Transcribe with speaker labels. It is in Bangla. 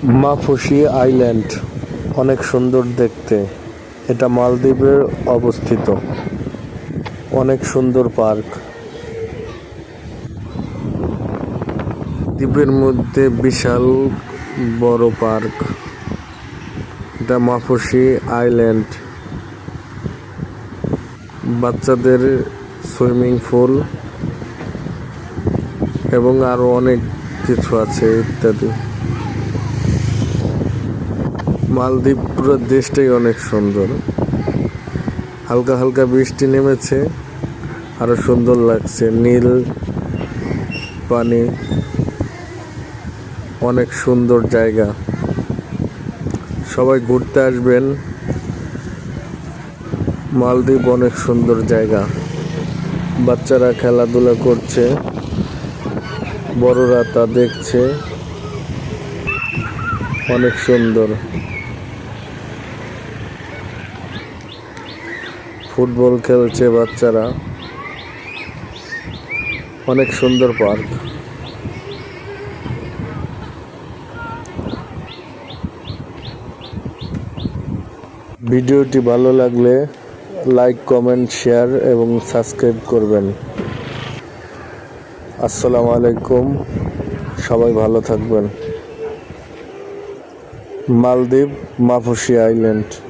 Speaker 1: মাফুসি আইল্যান্ড অনেক সুন্দর দেখতে। এটা মালদ্বীপে অবস্থিত। অনেক সুন্দর পার্ক। দ্বীপের মধ্যে বিশাল বড় পার্ক। এটা মাফুসি আইল্যান্ড। বাচ্চাদের সুইমিং পুল এবং আরো অনেক কিছু আছে ইত্যাদি। মালদ্বীপ পুরো দেশটাই অনেক সুন্দর। হালকা হালকা বৃষ্টি নেমেছে, আরো সুন্দর লাগছে। নীল পানি, অনেক সুন্দর জায়গা। সবাই ঘুরতে আসবেন। মালদ্বীপ অনেক সুন্দর জায়গা। বাচ্চারা খেলাধুলা করছে, বড়রা তা দেখছে। অনেক সুন্দর। ফুটবল খেলছে বাচ্চারা। অনেক সুন্দর পার্ক। ভিডিওটি ভালো লাগলে লাইক, কমেন্ট, শেয়ার এবং সাবস্ক্রাইব করবেন। আসসালামু আলাইকুম। সবাই ভালো থাকবেন। মালদ্বীপ, মাফুসি আইল্যান্ড।